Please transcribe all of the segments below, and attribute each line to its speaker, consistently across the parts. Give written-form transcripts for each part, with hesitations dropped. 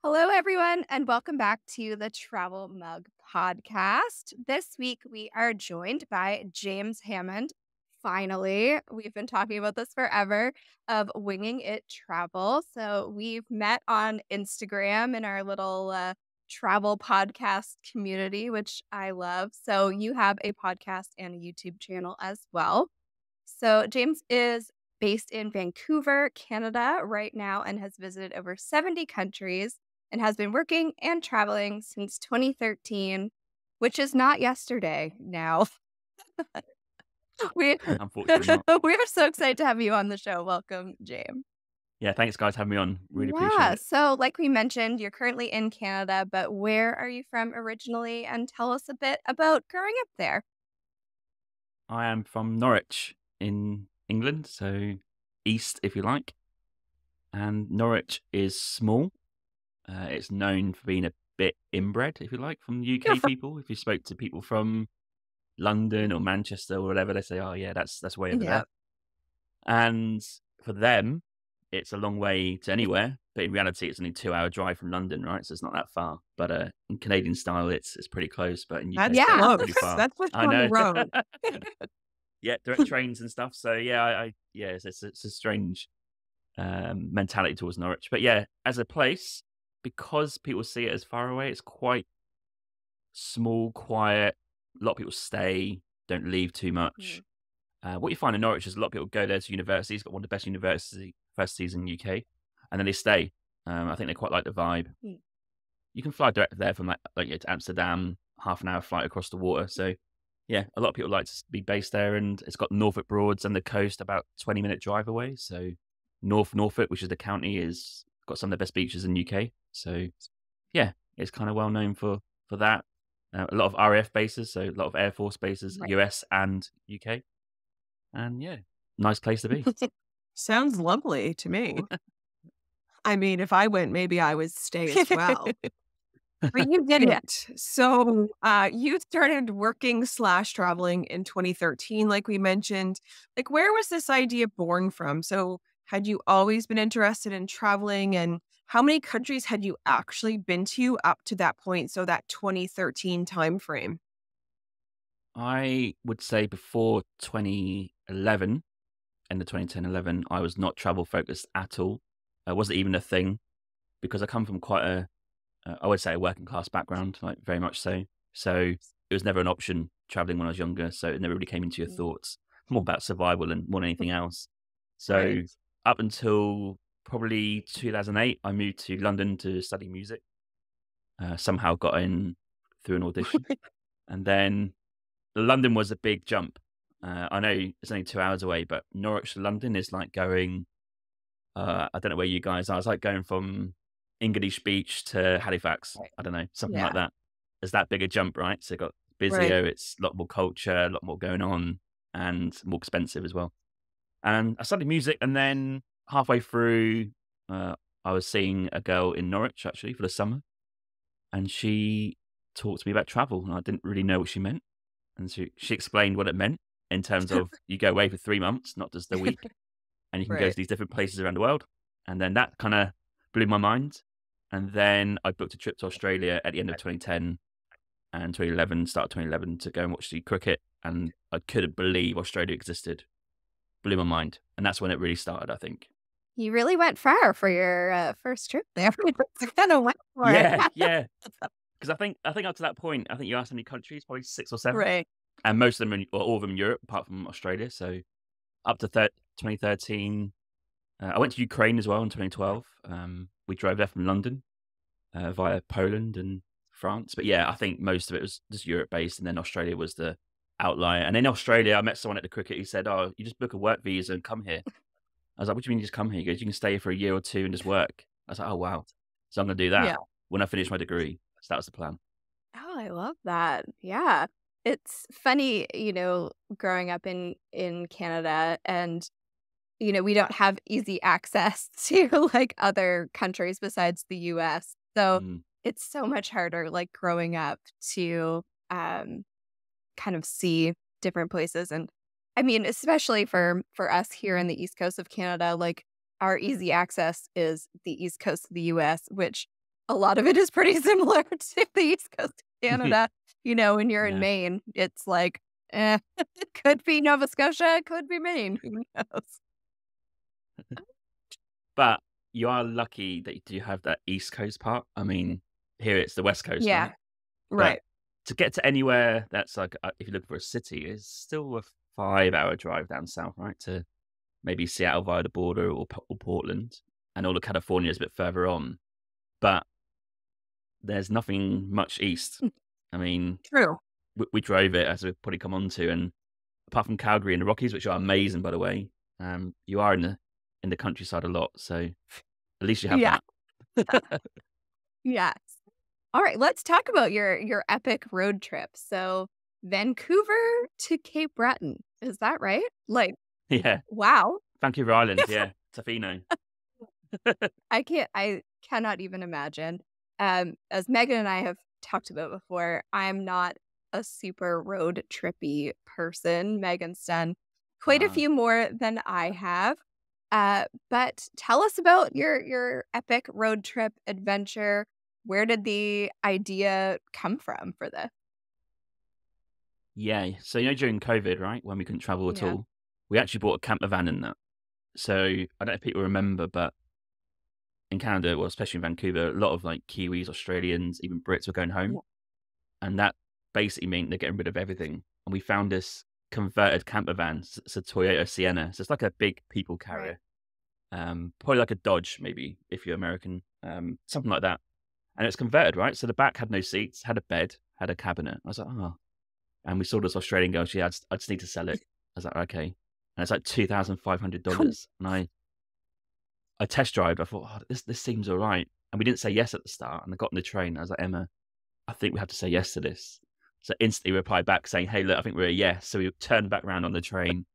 Speaker 1: Hello, everyone, and welcome back to the Travel Mug Podcast. This week, we are joined by James Hammond. Finally, we've been talking about this forever of Winging It Travel. So, we've met on Instagram in our little travel podcast community, which I love. So, you have a podcast and a YouTube channel as well. So, James is based in Vancouver, Canada, right now and has visited over 70 countries and has been working and traveling since 2013, which is not yesterday now. We
Speaker 2: Unfortunately not.
Speaker 1: we are so excited to have you on the show. Welcome, James.
Speaker 2: Yeah, thanks guys for having me on. Really appreciate
Speaker 1: Yeah,
Speaker 2: it.
Speaker 1: so like we mentioned, you're currently in Canada, but where are you from originally? And tell us a bit about growing up there.
Speaker 2: I am from Norwich in England, so east if you like. And Norwich is small. It's known for being a bit inbred, if you like, from
Speaker 1: You're
Speaker 2: UK
Speaker 1: from
Speaker 2: people. If you spoke to people from London or Manchester or whatever, they say, "Oh yeah, that's way over
Speaker 1: Yeah.
Speaker 2: there." And for them, it's a long way to anywhere. But in reality, it's only 2 hour drive from London, right? So it's not that far. But in Canadian style, it's pretty close. But in UK
Speaker 3: That's
Speaker 2: style,
Speaker 1: Yeah.
Speaker 2: it's pretty
Speaker 3: close.
Speaker 2: far.
Speaker 3: That's just
Speaker 2: I
Speaker 3: on the
Speaker 2: know.
Speaker 3: road.
Speaker 2: Yeah, direct trains and stuff. So yeah, yeah, it's a strange mentality towards Norwich. But yeah, as a place, because people see it as far away, it's quite small, quiet. A lot of people stay, don't leave too much.
Speaker 1: Mm,
Speaker 2: What you find in Norwich is a lot of people go there to university. It's got one of the best universities in the UK, and then they stay. I think they quite like the vibe.
Speaker 1: mm.
Speaker 2: You can fly direct there from like yeah, to Amsterdam, half an hour flight across the water. So yeah, a lot of people like to be based there, and it's got Norfolk Broads and the coast about 20-minute drive away. So Norfolk, which is the county, is got some of the best beaches in the UK. So yeah, it's kind of well known for that. A lot of RAF bases, so a lot of Air Force bases,
Speaker 1: Right.
Speaker 2: US and UK. And yeah, nice place to be.
Speaker 3: Sounds lovely to me. I mean, if I went, maybe I would stay as well. But you
Speaker 1: Yeah.
Speaker 3: didn't. So you started working slash traveling in 2013, like we mentioned. Like, where was this idea born from? So had you always been interested in traveling, and how many countries had you actually been to up to that point? So that 2013 time frame.
Speaker 2: I would say before 2011, end of 2010-11, I was not travel focused at all. It wasn't even a thing because I come from quite I would say a working class background, like very much so. So it was never an option traveling when I was younger. So it never really came into your
Speaker 1: Mm,
Speaker 2: thoughts. More about survival and more than anything else.
Speaker 3: Right.
Speaker 2: So up until probably 2008, I moved to London to study music. Somehow got in through an audition, and then London was a big jump. I know it's only 2 hours away, but Norwich to London is like going. I don't know where you guys are. It's like going from English Beach to Halifax.
Speaker 1: right.
Speaker 2: I don't know, something like
Speaker 1: Yeah.
Speaker 2: that. It's that big a jump, right? So it got
Speaker 3: Right.
Speaker 2: busier. It's a lot more culture, a lot more going on, and more expensive as well. And I studied music, and then halfway through, uh, I was seeing a girl in Norwich actually for the summer, and she talked to me about travel, and I didn't really know what she meant. And she explained what it meant in terms of you go away for 3 months, not just a week, and you can go to
Speaker 3: Right.
Speaker 2: these different places around the world. And then that kind of blew my mind. And then I booked a trip to Australia at the end of 2010 and 2011, start of 2011, to go and watch the cricket. And I couldn't believe Australia existed. Blew my mind. And that's when it really started, I think.
Speaker 1: You really went far for your first trip there. Kind of went for it.
Speaker 2: Yeah, yeah. Because I think up to that point, I think you asked how many countries, probably 6 or 7,
Speaker 3: Right.
Speaker 2: and most of them, or all of them, in Europe, apart from Australia. So up to 2013, I went to Ukraine as well in 2012. We drove there from London via Poland and France. But yeah, I think most of it was just Europe based, and then Australia was the outlier. And in Australia, I met someone at the cricket who said, "Oh, you just book a work visa and come here." I was like, "What do you mean you just come here?" He goes, "You can stay here for a year or two and just work." I was like, "Oh wow!" So I'm going to do that
Speaker 3: Yeah.
Speaker 2: when I finish my degree. So that was the plan.
Speaker 1: Oh, I love that. Yeah. It's funny, growing up in Canada and we don't have easy access to like other countries besides the US. So
Speaker 2: Mm.
Speaker 1: it's so much harder like growing up to um kind of see different places. And I mean, especially for us here in the East Coast of Canada, like our easy access is the East Coast of the US, which a lot of it is pretty similar to the East Coast of Canada. When you're in
Speaker 2: Yeah.
Speaker 1: Maine, it's like, it could be Nova Scotia, it could be Maine. Who knows?
Speaker 2: But you are lucky that you do have that East Coast part. I mean, here it's the West Coast,
Speaker 1: Yeah,
Speaker 2: right? But
Speaker 3: Right.
Speaker 2: to get to anywhere that's like, if you're looking for a city, is still a 5-hour drive down south, right? To maybe Seattle via the border or Portland, and all of California is a bit further on. But there's nothing much east. I mean,
Speaker 3: True.
Speaker 2: we drove it, as we've probably come on to, and apart from Calgary and the Rockies, which are amazing, by the way, you are in the countryside a lot. So at least you have
Speaker 1: yeah,
Speaker 2: that.
Speaker 1: yes. All right, let's talk about your epic road trip. So Vancouver to Cape Breton, is that right? Like,
Speaker 2: Yeah.
Speaker 1: wow.
Speaker 2: Vancouver Island, yeah. Tofino.
Speaker 1: I cannot even imagine. As Megan and I have talked about before, I'm not a super road trippy person. Megan's done quite a
Speaker 2: Wow.
Speaker 1: few more than I have. But tell us about your epic road trip adventure. Where did the idea come from for this?
Speaker 2: Yeah. So, during COVID, right, when we couldn't travel at
Speaker 1: Yeah.
Speaker 2: all, we actually bought a camper van in that. So I don't know if people remember, but in Canada, well, especially in Vancouver, a lot of like Kiwis, Australians, even Brits were going home.
Speaker 1: Yeah.
Speaker 2: And that basically meant they're getting rid of everything. And we found this converted camper van. It's a Toyota Sienna. So it's like a big people
Speaker 1: Right.
Speaker 2: carrier. Probably like a Dodge, maybe, if you're American. Something like that. And it's converted, right? So the back had no seats, had a bed, had a cabinet. I was like, oh. And we saw this Australian girl. I just need to sell it. I was like, okay. And it's like $2,500. And I test drove. I thought, this seems all right. And we didn't say yes at the start. And I got on the train. I was like, Emma, I think we have to say yes to this. So instantly replied back saying, hey, look, I think we're a yes. So we turned back around on the train,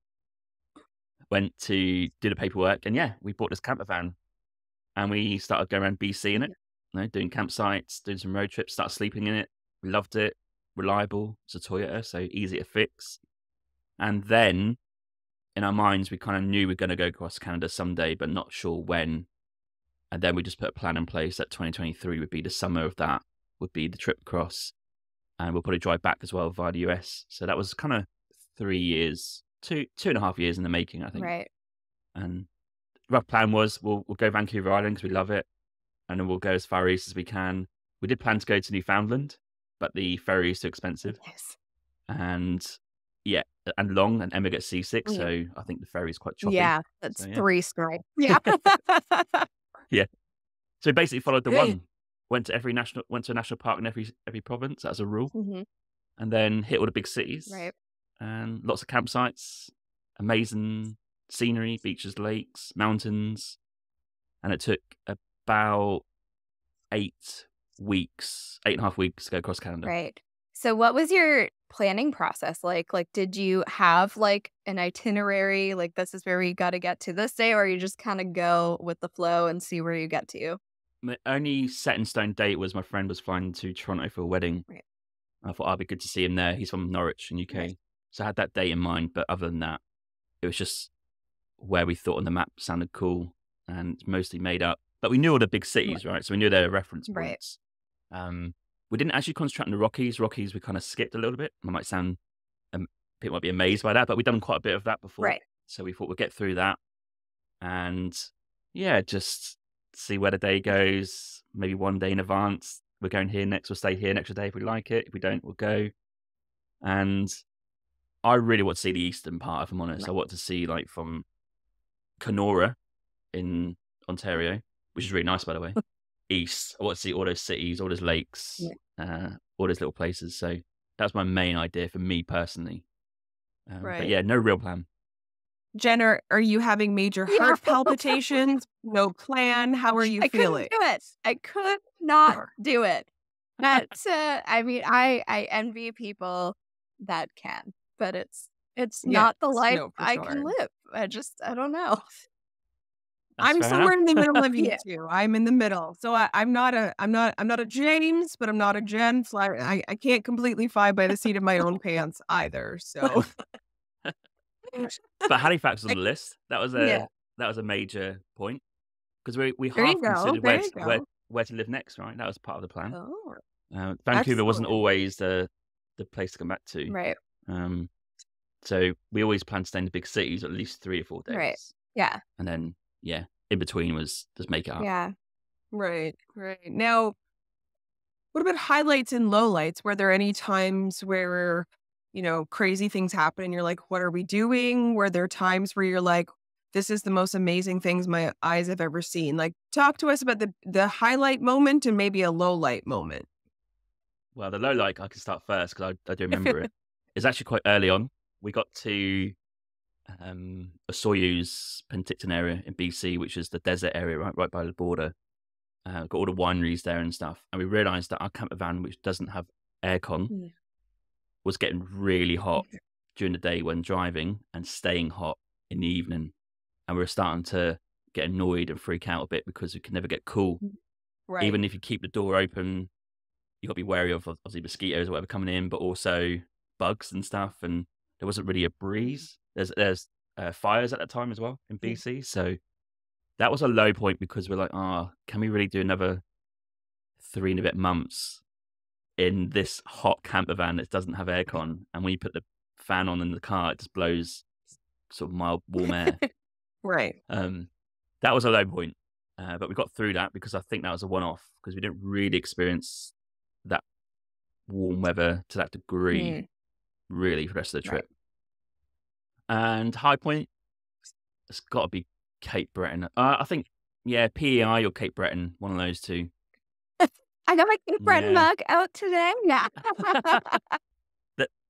Speaker 2: went to do the paperwork. And yeah, we bought this camper van and we started going around BC in it, doing campsites, doing some road trips, started sleeping in it. We loved it. Reliable. It's a Toyota, so easy to fix. And then in our minds, we kind of knew we were going to go across Canada someday, but not sure when. And then we just put a plan in place that 2023 would be the summer of that, would be the trip across. And we'll probably drive back as well via the US. So that was kind of 3 years, 2.5 years in the making, I think.
Speaker 1: Right.
Speaker 2: And the rough plan was we'll go Vancouver Island because we love it. And then we'll go as far east as we can. We did plan to go to Newfoundland, but the ferry is too expensive.
Speaker 1: Yes.
Speaker 2: And yeah, and long, and Emma gets seasick.
Speaker 1: Yeah.
Speaker 2: So I think the ferry is quite choppy.
Speaker 1: Yeah, that's
Speaker 2: So, yeah.
Speaker 1: 3 straight. Yeah.
Speaker 2: Yeah. So we basically followed the one. Went to a national park in every province. That's a rule.
Speaker 1: Mhm.
Speaker 2: And then hit all the big cities.
Speaker 1: Right.
Speaker 2: And lots of campsites, amazing scenery, beaches, lakes, mountains. And it took about 8.5 weeks to go across Canada.
Speaker 1: Right. So what was your planning process like? Like, did you have like an itinerary? Like, this is where we got to get to this day, or you just kind of go with the flow and see where you get to?
Speaker 2: My only set in stone date was my friend was flying to Toronto for a wedding.
Speaker 1: Right.
Speaker 2: I thought I'd be good to see him there. He's from Norwich in UK.
Speaker 1: Right.
Speaker 2: So I had that date in mind. But other than that, it was just where we thought on the map sounded cool and mostly made up. But we knew all the big cities, right? So we knew their reference
Speaker 1: Right.
Speaker 2: points. We didn't actually concentrate on the Rockies. Rockies, we kind of skipped a little bit. I might sound, people might be amazed by that, but we've done quite a bit of that before.
Speaker 1: Right.
Speaker 2: So we thought we'd get through that. And yeah, just see where the day goes. Maybe one day in advance. We're going here next. We'll stay here an extra day if we like it. If we don't, we'll go. And I really want to see the eastern part, if I'm honest.
Speaker 1: Right.
Speaker 2: I want to see like from Kenora in Ontario, which is really nice, by the way. East. I want to see all those cities, all those lakes, all those little places. So that's my main idea for me personally.
Speaker 1: Right.
Speaker 2: But yeah, no real plan.
Speaker 3: Jen, are you having major heart palpitations? No plan? How are you feeling?
Speaker 1: Couldn't do it. I could not do it. That's I mean, I envy people that can, but it's not the life I can live. I don't know.
Speaker 3: I'm somewhere in the middle of you two. I'm in the middle. So I'm not a James, but I'm not a Jen. So I can't completely fly by the seat of my own pants either. So
Speaker 2: But Halifax was on the list. That was a major point because we half considered where to live next, right? That was part of the plan.
Speaker 3: Oh,
Speaker 2: Vancouver wasn't
Speaker 3: excellent.
Speaker 2: always the place to come back to.
Speaker 1: Right.
Speaker 2: So we always planned to stay in the big cities at least 3 or 4
Speaker 1: Right.
Speaker 2: days.
Speaker 1: Yeah.
Speaker 2: And then, yeah, in between was just make it up.
Speaker 1: Yeah.
Speaker 3: Right. Now, what about highlights and lowlights? Were there any times where, crazy things happen and you're like, what are we doing? Were there times where you're like, this is the most amazing things my eyes have ever seen? Like, talk to us about the highlight moment and maybe a low light moment.
Speaker 2: Well, the low light, I can start first because I do remember it. It's actually quite early on. We got to a Soyuz Penticton area in BC, which is the desert area right by the border. Got all the wineries there and stuff. And we realised that our camper van, which doesn't have aircon, was getting really hot during the day when driving and staying hot in the evening. And we were starting to get annoyed and freak out a bit because we could never get cool.
Speaker 3: Right.
Speaker 2: Even if you keep the door open, you got to be wary of obviously mosquitoes or whatever coming in, but also bugs and stuff. And there wasn't really a breeze. There's fires at that time as well in BC. So that was a low point because we're like, can we really do another 3 and a bit months in this hot camper van that doesn't have aircon? And when you put the fan on in the car, it just blows sort of mild warm air.
Speaker 3: Right.
Speaker 2: That was a low point. But we got through that because I think that was a one-off because we didn't really experience that warm weather to that degree really for the rest of the trip. And high point, it's got to be Cape Breton. I think, PEI or Cape Breton, one of those two.
Speaker 1: I got my Cape Breton mug out today. Yeah.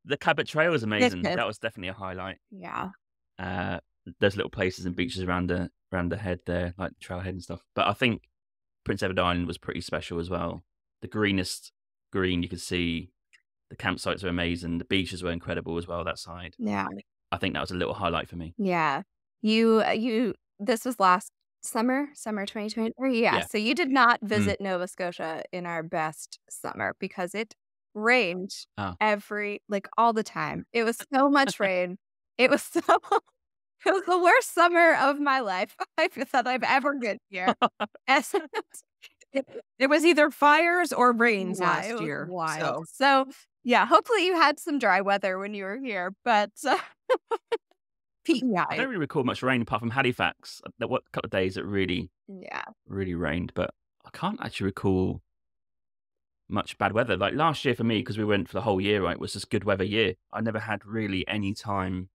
Speaker 2: The Cabot Trail was amazing.
Speaker 1: Yes.
Speaker 2: That was definitely a highlight.
Speaker 1: Yeah.
Speaker 2: There's little places and beaches around the head there, like the trailhead and stuff. But I think Prince Edward Island was pretty special as well. The greenest green you could see. The campsites were amazing. The beaches were incredible as well, that side.
Speaker 1: Yeah.
Speaker 2: I think that was a little highlight for me.
Speaker 1: Yeah. This was last summer 2023. Yeah. So you did not visit Nova Scotia in our best summer because it rained all the time. It was so much rain. It was the worst summer of my life that I've ever been here.
Speaker 3: It was either fires or rains last year.
Speaker 1: Wild. So yeah, hopefully you had some dry weather when you were here, but
Speaker 2: I don't really recall much rain apart from Halifax. There were a couple of days that really rained, but I can't actually recall much bad weather. Like last year for me, because we went for the whole year, right, was this good weather year. I never had really any time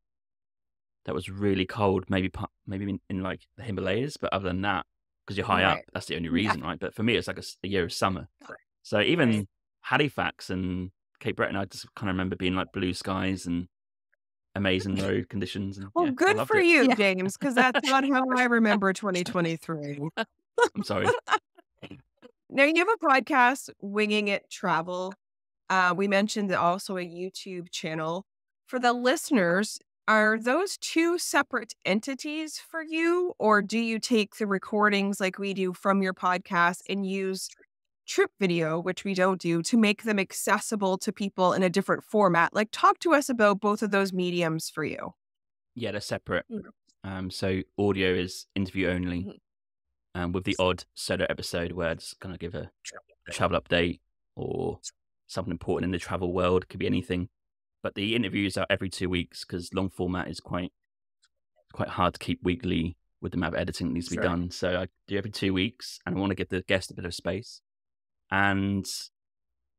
Speaker 2: that was really cold, maybe in like the Himalayas, but other than that, because you're high up, that's the only reason, right? But for me, it's like a year of summer. So even Halifax and Cape Breton, I just kind of remember being like blue skies and amazing road conditions. And,
Speaker 3: good for you, James, because that's not how I remember 2023.
Speaker 2: I'm sorry.
Speaker 3: Now, you have a podcast, Winging It Travel. We mentioned also a YouTube channel. For the listeners, are those two separate entities for you, or do you take the recordings like we do from your podcast and use trip video, which we don't do, to make them accessible to people in a different format? Like, talk to us about both of those mediums for you.
Speaker 2: Yeah, they're separate. So audio is interview only, with the odd solo episode where it's going to give a travel update or something important in the travel world. Could be anything. But the interviews are every 2 weeks because long format is quite hard to keep weekly with the amount of editing that needs to be done. So I do every 2 weeks, and I want to give the guest a bit of space. And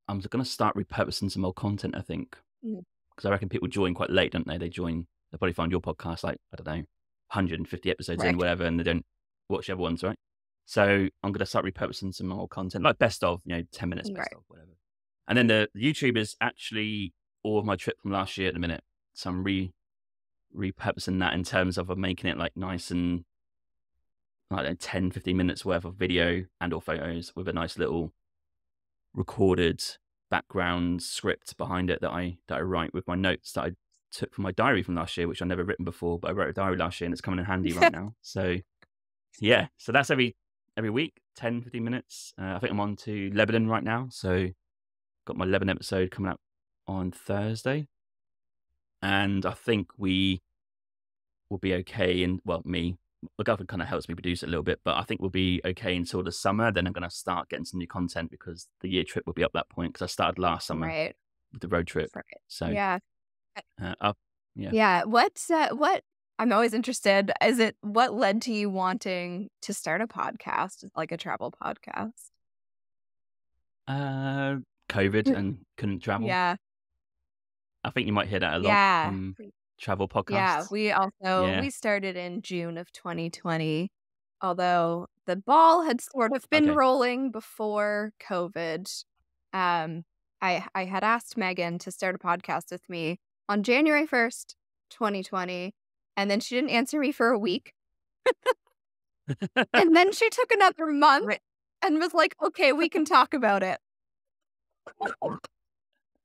Speaker 2: I'm going to start repurposing some old content, I think, because I reckon people join quite late, don't they? They probably find your podcast like, I don't know, 150 episodes in, whatever, and they don't watch the other ones, right? So I'm going to start repurposing some old content, like best of, 10 minutes, best of, whatever. And then the YouTube is actually all of my trip from last year at the minute. So I'm repurposing that in terms of making it like nice and like 10, 15 minutes worth of video and or photos with a nice little recorded background script behind it that I write with my notes that I took from my diary from last year, which I've never written before, but I wrote a diary last year and it's coming in handy right now. So yeah, so that's every week, 10, 15 minutes. I think I'm on to Lebanon right now. So got my Lebanon episode coming up on Thursday. And I think we will be okay. And well, me, my girlfriend kind of helps me produce it a little bit, but I think we'll be okay until the summer. Then I'm going to start getting some new content because the year trip will be up that point because I started last summer
Speaker 1: Right.
Speaker 2: with the road trip.
Speaker 1: Right.
Speaker 2: So,
Speaker 1: Yeah.
Speaker 2: up, yeah.
Speaker 1: Yeah. What I'm always interested, what led to you wanting to start a podcast, like a travel podcast?
Speaker 2: COVID and couldn't travel.
Speaker 1: Yeah.
Speaker 2: I think you might hear that a lot
Speaker 1: Yeah.
Speaker 2: from travel
Speaker 1: Yeah.
Speaker 2: podcasts.
Speaker 1: We
Speaker 2: Yeah.
Speaker 1: started in June of 2020, although the ball had sort of been
Speaker 2: Okay.
Speaker 1: rolling before COVID. Um, I had asked Megan to start a podcast with me on January 1st, 2020, and then she didn't answer me for a week. And then she took another month
Speaker 3: Right.
Speaker 1: and was like, "Okay, we can talk about it."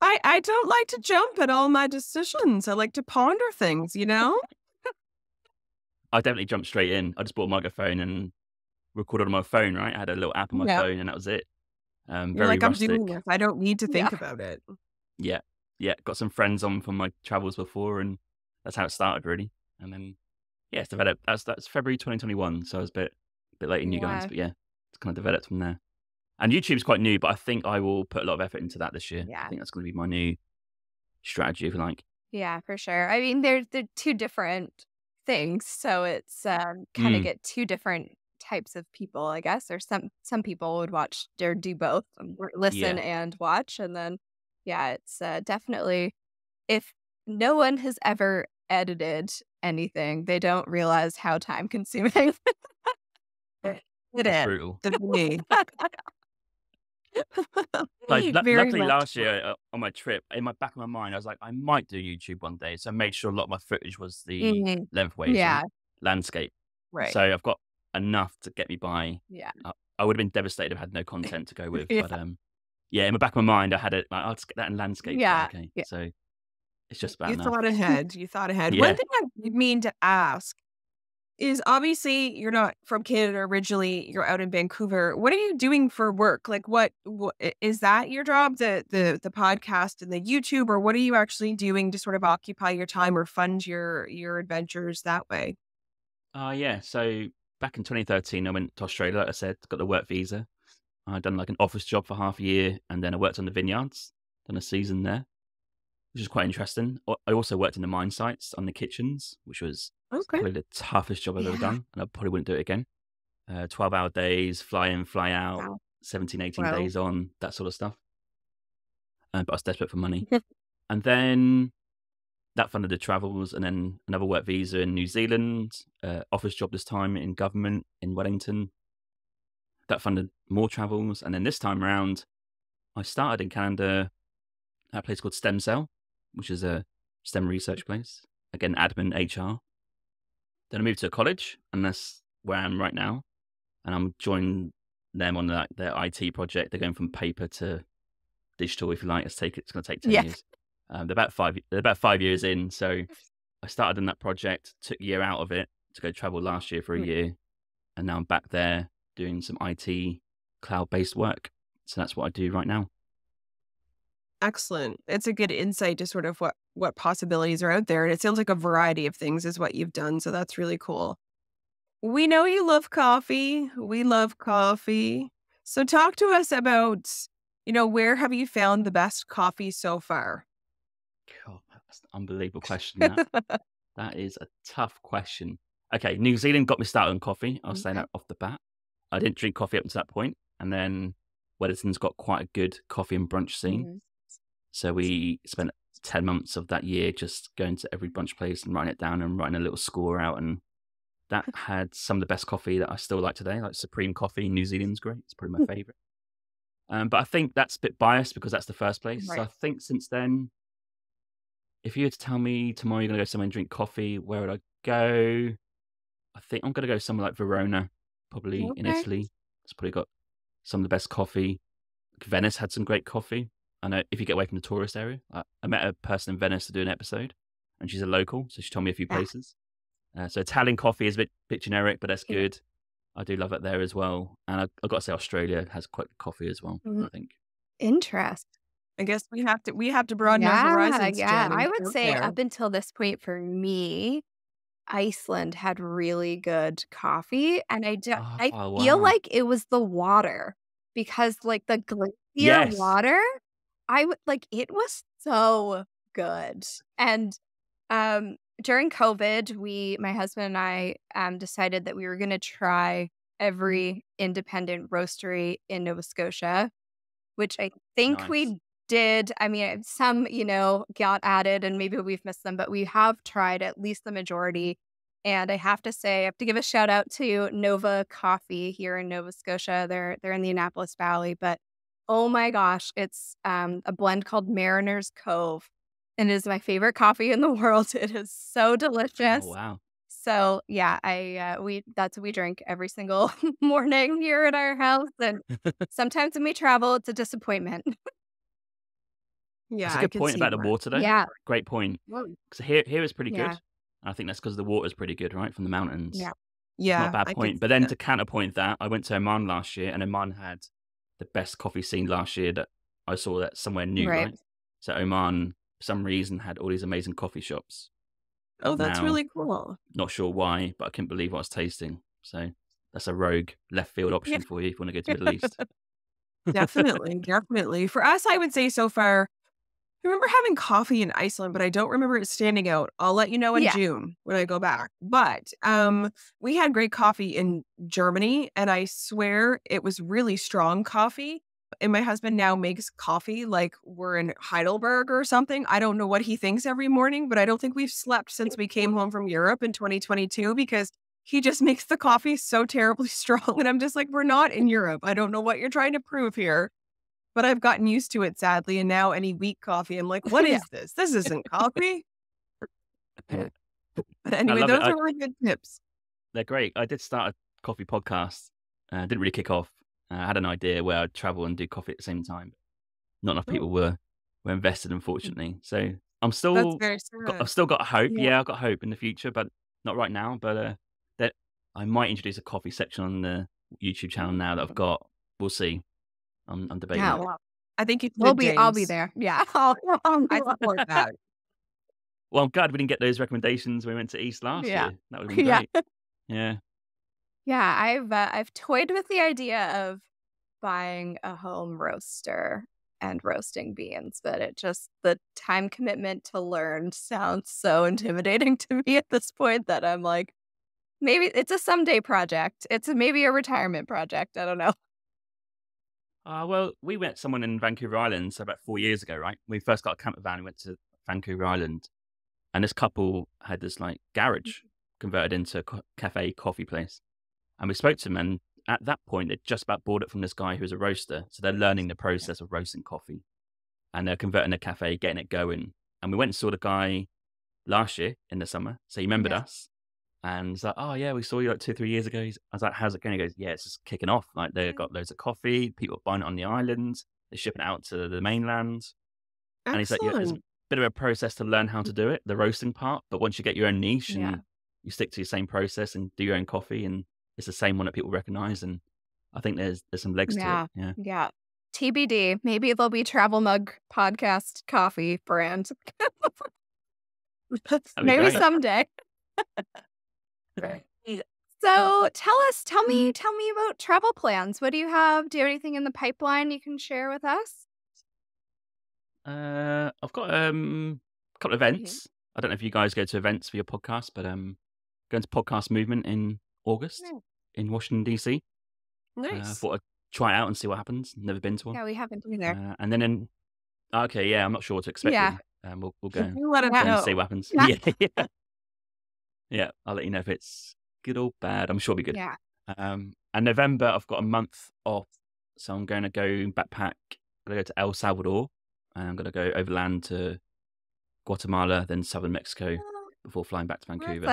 Speaker 3: I don't like to jump at all my decisions. I like to ponder things, you know?
Speaker 2: I definitely jumped straight in. I just bought a microphone and recorded on my phone, right? I had a little app on my
Speaker 3: Yeah.
Speaker 2: phone and that was it.
Speaker 3: You're
Speaker 2: Very
Speaker 3: like, I'm doing
Speaker 2: rustic.
Speaker 3: this. I don't need to
Speaker 1: Yeah.
Speaker 3: think about it.
Speaker 2: Yeah. Yeah. Got some friends on from my travels before and that's how it started really. And then, yeah, it's developed. That's February 2021. So I was a bit late in you guys,
Speaker 1: Wow.
Speaker 2: but yeah, it's kind of developed from there. And YouTube's quite new, but I think I will put a lot of effort into that this year. I
Speaker 1: Yeah.
Speaker 2: think that's going to be my new strategy, if you like.
Speaker 1: Yeah, for sure. I mean, they're two different things, so it's kind of
Speaker 2: Mm,
Speaker 1: get two different types of people, I guess. Or some people would watch or do both, listen
Speaker 2: yeah.
Speaker 1: and watch, and then yeah, it's definitely if no one has ever edited anything, they don't realize how time consuming
Speaker 3: It
Speaker 2: It's
Speaker 3: is.
Speaker 2: brutal.
Speaker 3: To me.
Speaker 2: Like,
Speaker 3: Very
Speaker 2: luckily
Speaker 3: much
Speaker 2: last
Speaker 3: so.
Speaker 2: year on my trip, in my back of my mind, I was like, I might do YouTube one day. So I made sure a lot of my footage was the
Speaker 1: Mhm.
Speaker 2: lengthways,
Speaker 1: Yeah,
Speaker 2: right? Landscape.
Speaker 3: Right.
Speaker 2: So I've got enough to get me by.
Speaker 1: yeah,
Speaker 2: I would have been devastated if I had no content to go with.
Speaker 3: Yeah.
Speaker 2: But yeah, in the back of my mind, I had it. Like, I'll just get that in landscape. But
Speaker 1: yeah,
Speaker 2: okay.
Speaker 1: yeah.
Speaker 2: So it's just about
Speaker 3: You
Speaker 2: enough.
Speaker 3: thought ahead. You thought ahead. One
Speaker 2: Yeah.
Speaker 3: thing I mean to ask is obviously you're not from Canada originally, you're out in Vancouver. What are you doing for work? Like is that your job, the podcast and the YouTube, or what are you actually doing to sort of occupy your time or fund your adventures that way?
Speaker 2: Yeah. So back in 2013, I went to Australia, like I said, got the work visa. I'd done like an office job for half a year and then I worked on the vineyards, done a season there, which is quite interesting. I also worked in the mine sites on the kitchens, which was
Speaker 3: Okay.
Speaker 2: probably the toughest job I've ever
Speaker 1: Yeah.
Speaker 2: done. And I probably wouldn't do it again. 12-hour days, fly in, fly out,
Speaker 1: Wow.
Speaker 2: 17, 18
Speaker 1: Wow.
Speaker 2: days on, that sort of stuff. But I was desperate for money. And then that funded the travels and then another work visa in New Zealand, office job this time in government in Wellington. That funded more travels. And then this time around, I started in Canada at a place called Stem Cell, which is a STEM research place. Again, admin, HR. Then I moved to a college, and that's where I am right now. And I'm joining them on their IT project. They're going from paper to digital, if you like. It's going to take 10
Speaker 1: Yeah.
Speaker 2: years. They're about 5 years in. So I started in that project, took a year out of it to go travel last year for a year. And now I'm back there doing some IT cloud-based work. So that's what I do right now.
Speaker 3: Excellent. It's a good insight to sort of what possibilities are out there. And it sounds like a variety of things is what you've done. So that's really cool. We know you love coffee. We love coffee. So talk to us about, where have you found the best coffee so far?
Speaker 2: God, that's an unbelievable question. That is a tough question. Okay, New Zealand got me started on coffee. I'll say
Speaker 1: Okay.
Speaker 2: that off the bat. I didn't drink coffee up to that point, and then Wellington's got quite a good coffee and brunch scene.
Speaker 1: Mhm.
Speaker 2: So we spent 10 months of that year just going to every brunch place and writing it down and writing a little score out. And that had some of the best coffee that I still like today, like Supreme Coffee. New Zealand's great. It's probably my favorite. But I think that's a bit biased because that's the first place. So
Speaker 1: Right.
Speaker 2: I think since then, if you were to tell me tomorrow you're going to go somewhere and drink coffee, where would I go? I think I'm going to go somewhere like Verona, probably in
Speaker 1: Okay.
Speaker 2: Italy. It's probably got some of the best coffee. Venice had some great coffee. I know if you get away from the tourist area. I met a person in Venice to do an episode, and she's a local, so she told me a few
Speaker 1: Yeah.
Speaker 2: places. So Italian coffee is a bit generic, but that's
Speaker 1: Yeah.
Speaker 2: good. I do love it there as well. And I've got to say Australia has quite good coffee as well,
Speaker 1: Mhm.
Speaker 2: I think.
Speaker 1: Interesting.
Speaker 3: I guess we have to broaden our horizons,
Speaker 1: Yeah.
Speaker 3: Jen,
Speaker 1: I
Speaker 3: and
Speaker 1: would
Speaker 3: go
Speaker 1: say
Speaker 3: there.
Speaker 1: up until this point for me, Iceland had really good coffee, and I
Speaker 2: Oh,
Speaker 1: feel
Speaker 2: wow.
Speaker 1: like it was the water because, like, the glacier
Speaker 2: Yes.
Speaker 1: water, it was so good, and, during COVID, my husband and I, decided that we were gonna try every independent roastery in Nova Scotia, which I think
Speaker 2: Nice.
Speaker 1: we did. I mean, some, got added and maybe we've missed them, but we have tried at least the majority. And I have to say, I have to give a shout out to Nova Coffee here in Nova Scotia. They're in the Annapolis Valley, but oh my gosh, it's a blend called Mariner's Cove. And it is my favorite coffee in the world. It is so
Speaker 2: Oh,
Speaker 1: delicious.
Speaker 2: wow.
Speaker 1: So yeah, that's what we drink every single morning here at our house. And sometimes when we travel, it's a disappointment.
Speaker 3: Yeah,
Speaker 2: That's a
Speaker 3: I
Speaker 2: good
Speaker 3: could
Speaker 2: point
Speaker 3: see
Speaker 2: about the
Speaker 3: that.
Speaker 2: water, though.
Speaker 1: Yeah.
Speaker 2: Great point.
Speaker 3: Whoa.
Speaker 2: Because here is pretty good.
Speaker 1: Yeah.
Speaker 2: I think that's because the water's pretty good, right, from the mountains.
Speaker 1: Yeah.
Speaker 2: It's not a
Speaker 3: Yeah,
Speaker 2: bad
Speaker 3: I could
Speaker 2: point. But
Speaker 3: see
Speaker 2: then
Speaker 3: that.
Speaker 2: to counterpoint that, I went to Oman last year, and Oman had the best coffee scene last year that I saw that somewhere new,
Speaker 1: Right.
Speaker 2: right? So Oman, for some reason, had all these amazing coffee shops.
Speaker 3: Oh, that's
Speaker 2: Now,
Speaker 3: really cool.
Speaker 2: not sure why, but I couldn't believe what I was tasting. So that's a rogue left field
Speaker 3: Yeah.
Speaker 2: option for you if you want to go to the Middle East.
Speaker 3: Definitely, definitely. For us, I would say so far, I remember having coffee in Iceland, but I don't remember it standing out. I'll let you know in
Speaker 1: Yeah.
Speaker 3: June when I go back. But we had great coffee in Germany, and I swear it was really strong coffee. And my husband now makes coffee like we're in Heidelberg or something. I don't know what he thinks every morning, but I don't think we've slept since we came home from Europe in 2022 because he just makes the coffee so terribly strong. And I'm just like, we're not in Europe. I don't know what you're trying to prove here. But I've gotten used to it, sadly, and now any weak coffee, I'm like, "What
Speaker 1: Yeah.
Speaker 3: is this? This isn't coffee." But
Speaker 2: I
Speaker 3: anyway,
Speaker 2: love it.
Speaker 3: those are really good tips.
Speaker 2: They're great. I did start a coffee podcast. Didn't really kick off. I had an idea where I'd travel and do coffee at the same time. Not enough
Speaker 3: Oh,
Speaker 2: people were invested, unfortunately. So
Speaker 3: that's very sad.
Speaker 2: I've still got hope.
Speaker 1: Yeah.
Speaker 2: Yeah, I've got hope in the future, but not right now. But that I might introduce a coffee section on the YouTube channel now that I've got. We'll see. I'm debating
Speaker 1: Yeah.
Speaker 2: it.
Speaker 1: Well,
Speaker 3: I think you should,
Speaker 1: I'll be
Speaker 3: James.
Speaker 1: there. Yeah.
Speaker 3: I support that.
Speaker 2: Well, I'm glad we didn't get those recommendations when we went to East last
Speaker 1: Yeah.
Speaker 2: year. That would have been
Speaker 1: Yeah.
Speaker 2: great. Yeah.
Speaker 1: Yeah. I've toyed with the idea of buying a home roaster and roasting beans, but the time commitment to learn sounds so intimidating to me at this point that I'm like, maybe it's a someday project. Maybe a retirement project. I don't know.
Speaker 2: Well, we met someone in Vancouver Island, so about 4 years ago, right? We first got a camper van and went to Vancouver Island. And this couple had this like garage converted into a cafe coffee place. And we spoke to them, and at that point, they'd just about bought it from this guy who was a roaster. So they're learning the process of roasting coffee. And they're converting the cafe, getting it going. And we went and saw the guy last year in the summer. So he remembered
Speaker 1: Yeah.
Speaker 2: us. And he's like, oh, yeah, we saw you like 2-3 years ago. I was like, how's it going? He goes, yeah, it's just kicking off. Like, they've got loads of coffee. People are buying it on the island. They're shipping it out to the mainland. And he's like, yeah, it's a
Speaker 3: Excellent.
Speaker 2: bit of a process to learn how to do it, the roasting part. But once you get your own niche
Speaker 1: Yeah.
Speaker 2: and you stick to your same process and do your own coffee, and it's the same one that people recognize. And I think there's some legs to it.
Speaker 1: Yeah.
Speaker 2: Yeah.
Speaker 1: Yeah. TBD. Maybe there'll be Travel Mug Podcast coffee brand.
Speaker 2: That'd be
Speaker 1: Maybe
Speaker 2: great.
Speaker 1: someday.
Speaker 3: Right.
Speaker 1: So tell me about travel plans. What do you have? Do you have anything in the pipeline you can share with us?
Speaker 2: I've got a couple of events. I don't know if you guys go to events for your podcast, but going to Podcast Movement in August
Speaker 1: Yeah.
Speaker 2: in Washington, D.C.
Speaker 3: Nice.
Speaker 2: Thought I'd try it out and see what happens. Never been to one.
Speaker 1: Yeah, we haven't been there.
Speaker 2: And then okay, yeah, I'm not sure what to expect.
Speaker 1: Yeah.
Speaker 2: Really. We'll go
Speaker 3: You let us
Speaker 1: Yeah.
Speaker 2: and
Speaker 3: know.
Speaker 2: see what happens.
Speaker 1: Yeah.
Speaker 2: Yeah. Yeah, I'll let you know if it's good or bad. I'm sure it'll be good.
Speaker 1: Yeah.
Speaker 2: And November, I've got a month off, so I'm going to go backpack. I'm going to go to El Salvador, and I'm going to go overland to Guatemala, then southern Mexico before flying back to Vancouver.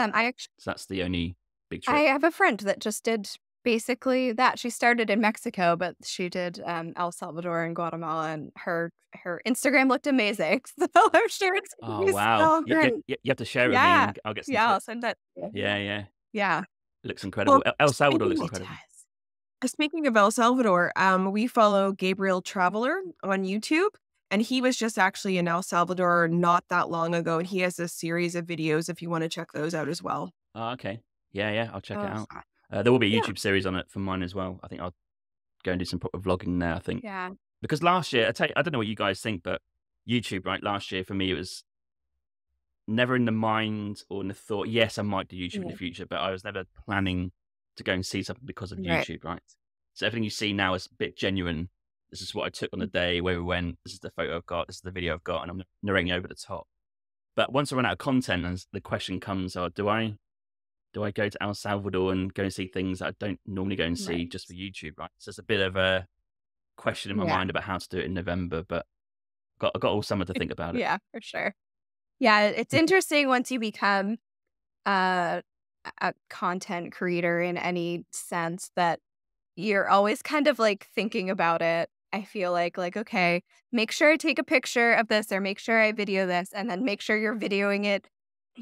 Speaker 2: So that's the only big
Speaker 1: I
Speaker 2: trip.
Speaker 1: have a friend that just did basically that. She started in Mexico, but she did El Salvador and Guatemala, and her Instagram looked amazing. So I'm sure it's gonna
Speaker 2: Oh
Speaker 1: be
Speaker 2: wow!
Speaker 1: so
Speaker 2: You
Speaker 1: great.
Speaker 2: have to share it with me,
Speaker 1: Yeah.
Speaker 2: and I'll get some
Speaker 1: Yeah, I'll
Speaker 2: tips.
Speaker 1: send that.
Speaker 2: Yeah,
Speaker 1: Yeah.
Speaker 2: it looks incredible.
Speaker 3: Well,
Speaker 2: El Salvador looks
Speaker 3: speaking
Speaker 2: incredible.
Speaker 3: speaking of El Salvador, we follow Gabriel Traveler on YouTube, and he was just actually in El Salvador not that long ago, and he has a series of videos if you want to check those out as well.
Speaker 2: Oh, okay. Yeah, I'll check it
Speaker 1: Oh,
Speaker 2: out. There will be a
Speaker 3: Yeah.
Speaker 2: YouTube series on it for mine as well. I think I'll go and do some proper vlogging there, I think.
Speaker 1: yeah.
Speaker 2: Because last year, I don't know what you guys think, but YouTube, right? Last year for me, it was never in the mind or in the thought, yes, I might do YouTube in the
Speaker 3: Yeah.
Speaker 2: future, but I was never planning to go and see something because of
Speaker 1: Right.
Speaker 2: YouTube, right? So everything you see now is a bit genuine. This is what I took on the day, where we went. This is the photo I've got. This is the video I've got, and I'm narrating over the top. But once I run out of content, and the question comes, oh, do I go to El Salvador and go and see things that I don't normally go and see
Speaker 1: Right.
Speaker 2: just for YouTube, right? So it's a bit of a question in my
Speaker 1: Yeah.
Speaker 2: mind about how to do it in November, but I've got all summer to think about it.
Speaker 1: Yeah, for sure. Yeah, it's interesting once you become a content creator in any sense that you're always kind of like thinking about it. I feel like, okay, make sure I take a picture of this or make sure I video this and then make sure you're videoing it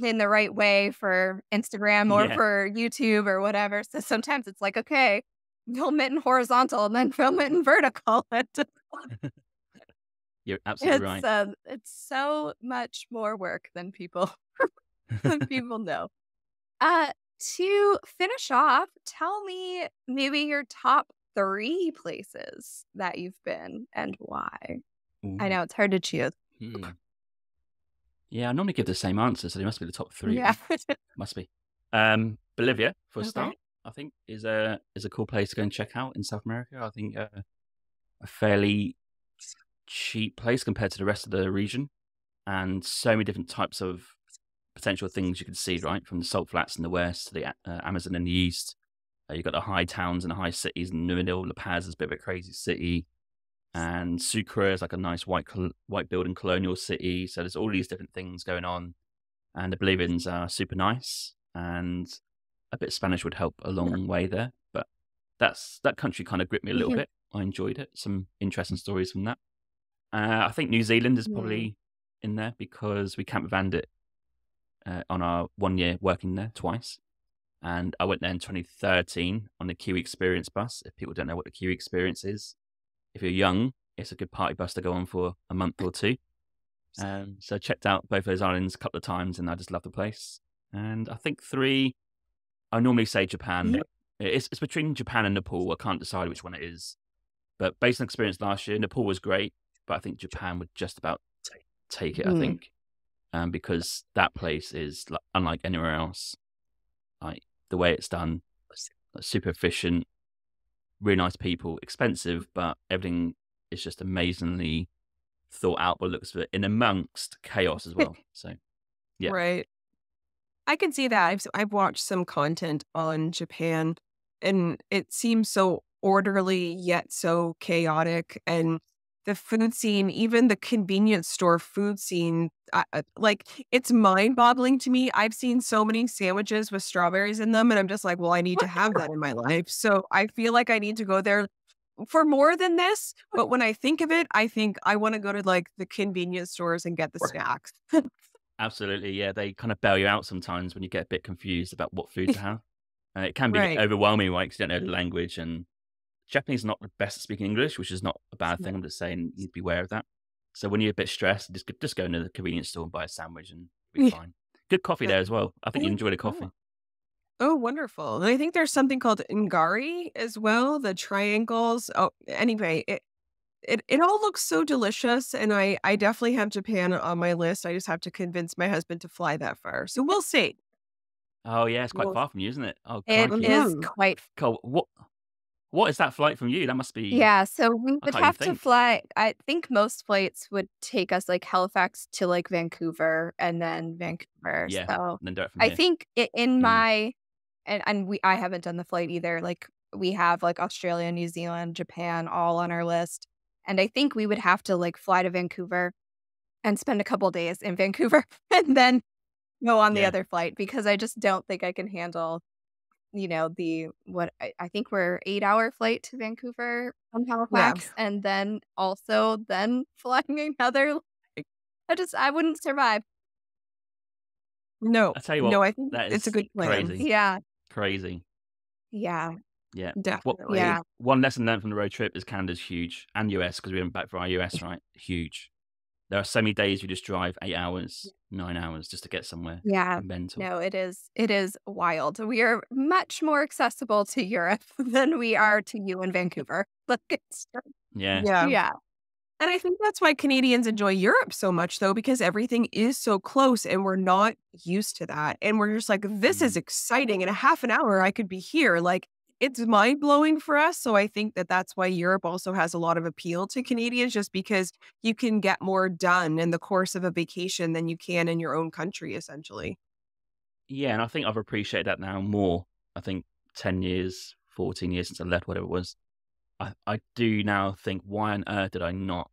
Speaker 1: in the right way for Instagram or
Speaker 2: Yeah,
Speaker 1: for YouTube or whatever. So sometimes it's like, okay, film it in horizontal and then film it in vertical.
Speaker 2: you're absolutely right.
Speaker 1: It's so much more work than people than people know. Uh, to finish off, tell me maybe your top 3 places that you've been and why. I
Speaker 2: Ooh.
Speaker 1: know it's hard to choose.
Speaker 2: Hmm. Yeah, I normally give the same answer, so they must be the top 3,
Speaker 1: Yeah.
Speaker 2: right? Must be. Bolivia, for a
Speaker 1: Okay.
Speaker 2: start, I think is a cool place to go and check out in South America. I think a fairly cheap place compared to the rest of the region, and so many different types of potential things you can see, right? From the salt flats in the west to the Amazon in the east. You've got the high towns and the high cities in the middle. La Paz is a bit of a crazy city, and Sucre is like a nice white building colonial city. So there's all these different things going on, and the Bolivians are super nice, and a bit of Spanish would help a long way there. But that country kind of gripped me a little
Speaker 1: Mhm.
Speaker 2: bit. I enjoyed it. Some interesting stories from that. I think New Zealand is
Speaker 1: Mm.
Speaker 2: probably in there because we camp vanned it on our 1 year working there twice. And I went there in 2013 on the Kiwi Experience bus. If people don't know what the Kiwi Experience is, if you're young, it's a good party bus to go on for a month or two. So I checked out both those islands a couple of times, and I just love the place. And I think 3, I normally say Japan. It's between Japan and Nepal. I can't decide which one it is. But based on experience last year, Nepal was great, but I think Japan would just about take it. I
Speaker 1: Mm.
Speaker 2: think, because that place is unlike anywhere else. Like the way it's done, super efficient, really nice people, expensive, but everything is just amazingly thought out by the looks of it, in amongst chaos as well. So yeah,
Speaker 3: Right. I can see that. I've watched some content on Japan, and it seems so orderly yet so chaotic. And the food scene, even the convenience store food scene, like it's mind-boggling to me. I've seen so many sandwiches with strawberries in them, and I'm just like, well, I need to have that in my life. So I feel like I need to go there for more than this. But when I think of it, I think I want to go to like the convenience stores and get the snacks.
Speaker 2: absolutely. Yeah, they kind of bail you out sometimes when you get a bit confused about what food to have. It can be
Speaker 3: Right.
Speaker 2: overwhelming, right? Because you don't know the language, and Japanese is not the best at speaking English, which is not a bad thing. I'm just saying you need to be aware of that. So when you're a bit stressed, just go into the convenience store and buy a sandwich, and you'll be
Speaker 3: Yeah.
Speaker 2: fine. Good coffee there as well. I think you enjoy the
Speaker 3: Oh.
Speaker 2: coffee.
Speaker 3: Oh, wonderful. And I think there's something called ngari as well, the triangles. Oh, anyway, it all looks so delicious, and I definitely have Japan on my list. I just have to convince my husband to fly that far. So we'll see.
Speaker 2: Oh yeah, it's quite
Speaker 3: We'll
Speaker 2: far from you, isn't it? Oh
Speaker 1: It
Speaker 2: crikey,
Speaker 1: is
Speaker 3: Mhm.
Speaker 1: quite
Speaker 2: Cole, what is that flight from you? That must be,
Speaker 1: Yeah, so we
Speaker 2: I
Speaker 1: would
Speaker 2: can't even
Speaker 1: have to
Speaker 2: think.
Speaker 1: fly. I think most flights would take us like Halifax to like Vancouver and then Vancouver.
Speaker 2: Yeah,
Speaker 1: So
Speaker 2: and then direct from
Speaker 1: I
Speaker 2: here.
Speaker 1: think in
Speaker 2: Mm,
Speaker 1: my and we I haven't done the flight either. Like we have like Australia, New Zealand, Japan all on our list. And I think we would have to like fly to Vancouver and spend a couple days in Vancouver and then go on the
Speaker 2: yeah,
Speaker 1: other flight because I just don't think I can handle the what I think we're 8-hour flight to Vancouver from
Speaker 3: Yeah.
Speaker 1: Halifax, and then also then flying another I wouldn't survive.
Speaker 3: No.
Speaker 2: I tell you what,
Speaker 3: No, I think
Speaker 2: that
Speaker 3: it's a
Speaker 2: is
Speaker 3: good plan.
Speaker 2: crazy,
Speaker 1: Yeah,
Speaker 2: crazy.
Speaker 1: yeah,
Speaker 2: Yeah.
Speaker 3: Definitely.
Speaker 1: yeah,
Speaker 2: One lesson learned from the road trip is Canada's huge, and US because we went back for our US, right? Huge. There are so many days you just drive 8 hours 9 hours just to get somewhere.
Speaker 1: Yeah.
Speaker 2: Mental.
Speaker 1: No, it is wild. We are much more accessible to Europe than we are to you in Vancouver. Like it's
Speaker 2: Yeah.
Speaker 3: Yeah.
Speaker 1: yeah.
Speaker 3: And I think that's why Canadians enjoy Europe so much, though, because everything is so close and we're not used to that. And we're just like, this is
Speaker 2: Mm.
Speaker 3: exciting. In a half an hour, I could be here. Like, it's mind blowing for us. So I think that that's why Europe also has a lot of appeal to Canadians, just because you can get more done in the course of a vacation than you can in your own country, essentially.
Speaker 2: Yeah, and I think I've appreciated that now more. I think 10 years, 14 years since I left, whatever it was. I do now think, why on earth did I not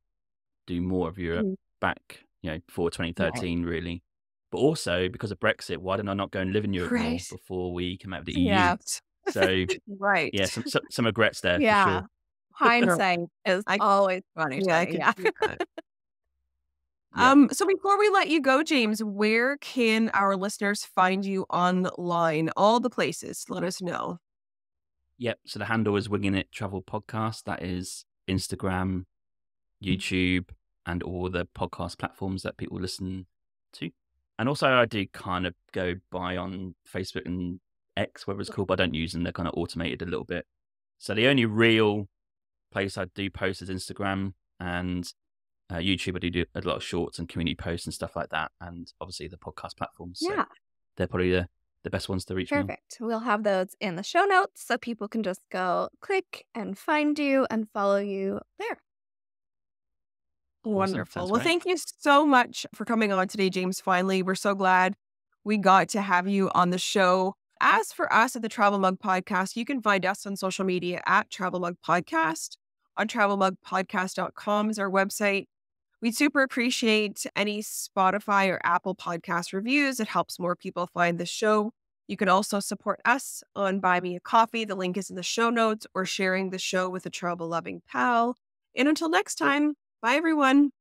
Speaker 2: do more of Europe
Speaker 3: Mhm.
Speaker 2: back, before
Speaker 3: Right.
Speaker 2: 2013, really? But also, because of Brexit, why didn't I not go and live in Europe more
Speaker 1: Right.
Speaker 2: before we came out of the EU?
Speaker 1: Yeah.
Speaker 2: So,
Speaker 3: Right.
Speaker 2: yeah, some regrets there for
Speaker 1: Yeah.
Speaker 2: sure.
Speaker 3: Sure.
Speaker 1: Hindsight is
Speaker 3: I
Speaker 1: always funny
Speaker 3: Yeah,
Speaker 1: to
Speaker 3: I
Speaker 1: me.
Speaker 3: could
Speaker 1: Yeah.
Speaker 3: see that.
Speaker 2: Yeah.
Speaker 3: So before we let you go, James, where can our listeners find you online? All the places. Let us know.
Speaker 2: Yep. So the handle is Winging It Travel Podcast. That is Instagram, YouTube, and all the podcast platforms that people listen to. And also, I do kind of go by on Facebook and X, whatever it's called, but I don't use them. They're kind of automated a little bit. So the only real place I do post is Instagram, and YouTube. I do a lot of shorts and community posts and stuff like that. And obviously the podcast platforms. So
Speaker 1: Yeah.
Speaker 2: they're probably the best ones to reach me on.
Speaker 1: Perfect. We'll have those in the show notes so people can just go click and find you and follow you there.
Speaker 2: Awesome.
Speaker 3: Wonderful.
Speaker 2: Sounds
Speaker 3: Well,
Speaker 2: great.
Speaker 3: thank you so much for coming on today, James. Finally, we're so glad we got to have you on the show. As for us at the Travel Mug Podcast, you can find us on social media at Travel Mug Podcast. On travelmugpodcast.com is our website. We'd super appreciate any Spotify or Apple podcast reviews. It helps more people find the show. You can also support us on Buy Me a Coffee. The link is in the show notes, or sharing the show with a travel loving pal. And until next time, bye everyone.